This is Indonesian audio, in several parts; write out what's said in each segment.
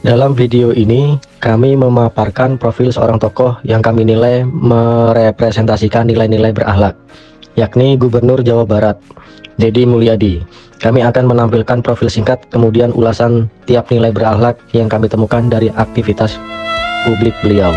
Dalam video ini, kami memaparkan profil seorang tokoh yang kami nilai merepresentasikan nilai-nilai berakhlak, yakni Gubernur Jawa Barat, Deddy Mulyadi. Kami akan menampilkan profil singkat, kemudian ulasan tiap nilai berakhlak yang kami temukan dari aktivitas publik beliau.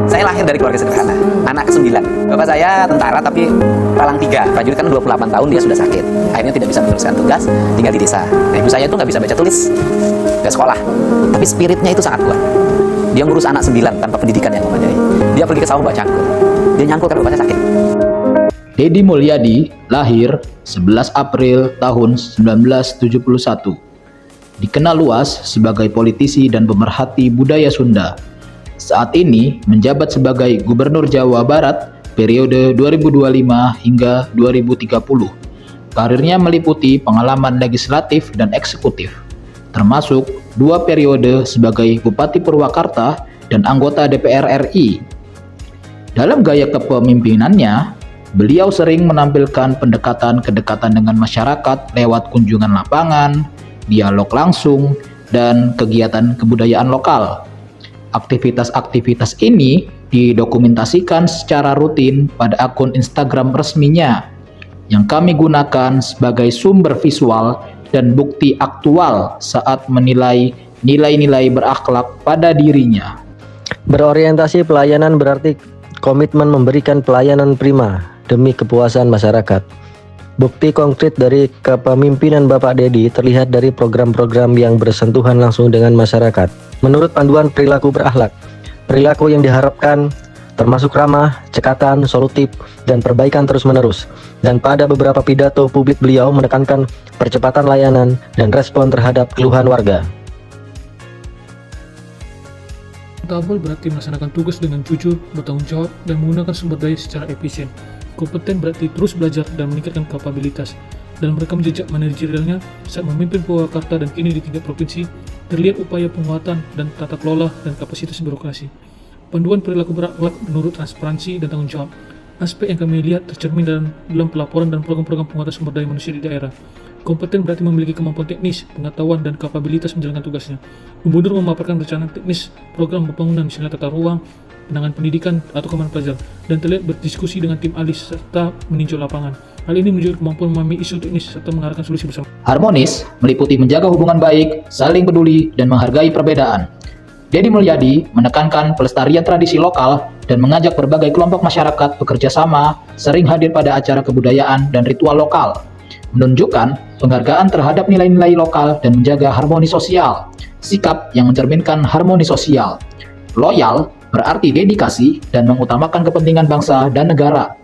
Saya lahir dari keluarga sederhana, anak ke-9. Bapak saya tentara tapi palang 3, prajurit kan 28 tahun dia sudah sakit. Akhirnya tidak bisa meneruskan tugas, tinggal di desa. Nah, ibu saya itu nggak bisa baca tulis, nggak sekolah. Tapi spiritnya itu sangat kuat. Dia ngurus anak 9 tanpa pendidikan yang memadai. Dia pergi ke sawah bawa cangkul. Dia nyangkul karena bapaknya sakit. Deddy Mulyadi lahir 11 April tahun 1971. Dikenal luas sebagai politisi dan pemerhati budaya Sunda. Saat ini menjabat sebagai Gubernur Jawa Barat periode 2025 hingga 2030. Karirnya meliputi pengalaman legislatif dan eksekutif, termasuk 2 periode sebagai Bupati Purwakarta dan anggota DPR RI. Dalam gaya kepemimpinannya, beliau sering menampilkan kedekatan dengan masyarakat lewat kunjungan lapangan, dialog langsung, dan kegiatan kebudayaan lokal. Aktivitas-aktivitas ini didokumentasikan secara rutin pada akun Instagram resminya yang kami gunakan sebagai sumber visual dan bukti aktual saat menilai nilai-nilai berakhlak pada dirinya. Berorientasi pelayanan berarti komitmen memberikan pelayanan prima demi kepuasan masyarakat. Bukti konkret dari kepemimpinan Bapak Deddy terlihat dari program-program yang bersentuhan langsung dengan masyarakat. Menurut panduan perilaku berakhlak, perilaku yang diharapkan termasuk ramah, cekatan, solutif, dan perbaikan terus-menerus. Dan pada beberapa pidato publik beliau menekankan percepatan layanan dan respon terhadap keluhan warga. Akuntabel berarti melaksanakan tugas dengan jujur, bertanggung jawab, dan menggunakan sumber daya secara efisien. Kompeten berarti terus belajar dan meningkatkan kapabilitas. Dalam rekam jejak manajerialnya saat memimpin Purwakarta dan kini di tingkat provinsi, terlihat upaya penguatan dan tata kelola dan kapasitas birokrasi. Panduan perilaku berakhlak menurut transparansi dan tanggung jawab. Aspek yang kami lihat tercermin dalam pelaporan dan program-program penguatan sumber daya manusia di daerah. Kompeten berarti memiliki kemampuan teknis, pengetahuan, dan kapabilitas menjalankan tugasnya. Gubernur memaparkan rencana teknis program pembangunan misalnya tata ruang, penanganan pendidikan atau keamanan pelajar, dan terlihat berdiskusi dengan tim ahli serta meninjau lapangan. Hal ini menunjukkan kemampuan memahami isu teknis serta mengarahkan solusi bersama. Harmonis meliputi menjaga hubungan baik, saling peduli, dan menghargai perbedaan. Deddy Mulyadi menekankan pelestarian tradisi lokal dan mengajak berbagai kelompok masyarakat bekerja sama, sering hadir pada acara kebudayaan dan ritual lokal, menunjukkan penghargaan terhadap nilai-nilai lokal dan menjaga harmoni sosial, sikap yang mencerminkan harmoni sosial. Loyal berarti dedikasi dan mengutamakan kepentingan bangsa dan negara.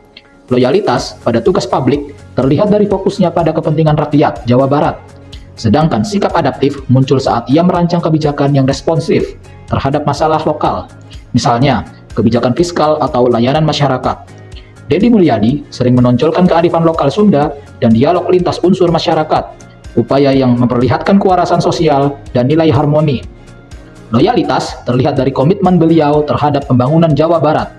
Loyalitas pada tugas publik terlihat dari fokusnya pada kepentingan rakyat Jawa Barat. Sedangkan sikap adaptif muncul saat ia merancang kebijakan yang responsif terhadap masalah lokal, misalnya kebijakan fiskal atau layanan masyarakat. Deddy Mulyadi sering menonjolkan kearifan lokal Sunda dan dialog lintas unsur masyarakat, upaya yang memperlihatkan kewarasan sosial dan nilai harmoni. Loyalitas terlihat dari komitmen beliau terhadap pembangunan Jawa Barat,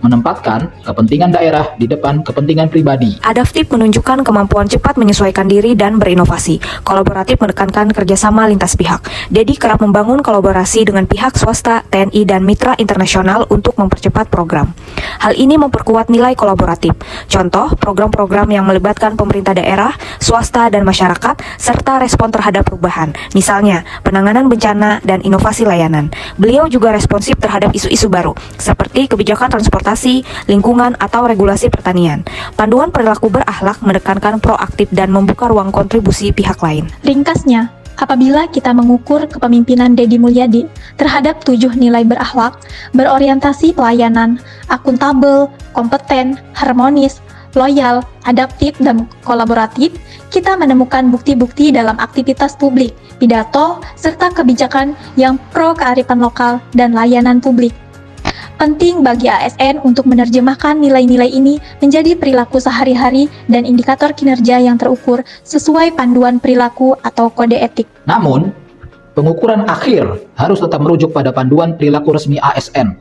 menempatkan kepentingan daerah di depan kepentingan pribadi. Adaptif menunjukkan kemampuan cepat menyesuaikan diri dan berinovasi. Kolaboratif menekankan kerjasama lintas pihak. Deddy kerap membangun kolaborasi dengan pihak swasta, TNI, dan mitra internasional untuk mempercepat program. Hal ini memperkuat nilai kolaboratif. Contoh, program-program yang melibatkan pemerintah daerah, swasta, dan masyarakat, serta respon terhadap perubahan. Misalnya, penanganan bencana dan inovasi layanan. Beliau juga responsif terhadap isu-isu baru, seperti kebijakan transportasi, lingkungan, atau regulasi pertanian. Panduan perilaku berakhlak menekankan proaktif dan membuka ruang kontribusi pihak lain. Ringkasnya, apabila kita mengukur kepemimpinan Deddy Mulyadi terhadap 7 nilai berakhlak, berorientasi pelayanan, akuntabel, kompeten, harmonis, loyal, adaptif, dan kolaboratif, kita menemukan bukti-bukti dalam aktivitas publik, pidato, serta kebijakan yang pro kearifan lokal dan layanan publik. Penting bagi ASN untuk menerjemahkan nilai-nilai ini menjadi perilaku sehari-hari dan indikator kinerja yang terukur sesuai panduan perilaku atau kode etik. Namun, pengukuran akhir harus tetap merujuk pada panduan perilaku resmi ASN.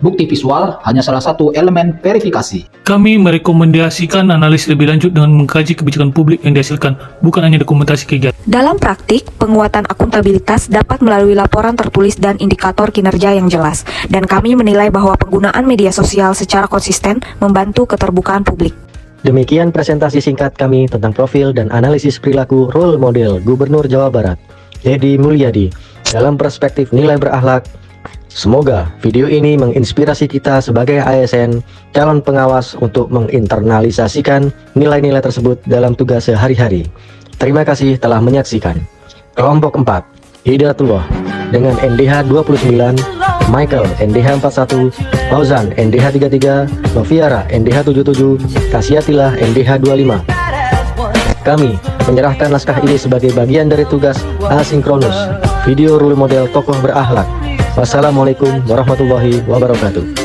Bukti visual hanya salah satu elemen verifikasi. Kami merekomendasikan analisis lebih lanjut dengan mengkaji kebijakan publik yang dihasilkan, bukan hanya dokumentasi kegiatan. Dalam praktik, penguatan akuntabilitas dapat melalui laporan tertulis dan indikator kinerja yang jelas, dan kami menilai bahwa penggunaan media sosial secara konsisten membantu keterbukaan publik. Demikian presentasi singkat kami tentang profil dan analisis perilaku role model Gubernur Jawa Barat, Deddy Mulyadi, dalam perspektif nilai berakhlak. Semoga video ini menginspirasi kita sebagai ASN calon pengawas untuk menginternalisasikan nilai-nilai tersebut dalam tugas sehari-hari. Terima kasih telah menyaksikan. Kelompok 4, Hidayatullah dengan NDH 29, Michael NDH 41, Fauzan NDH 33, Noviara NDH 77, Kasiatillah NDH 25. Kami menyerahkan naskah ini sebagai bagian dari tugas asinkronus video role model tokoh berakhlak. Wassalamualaikum warahmatullahi wabarakatuh.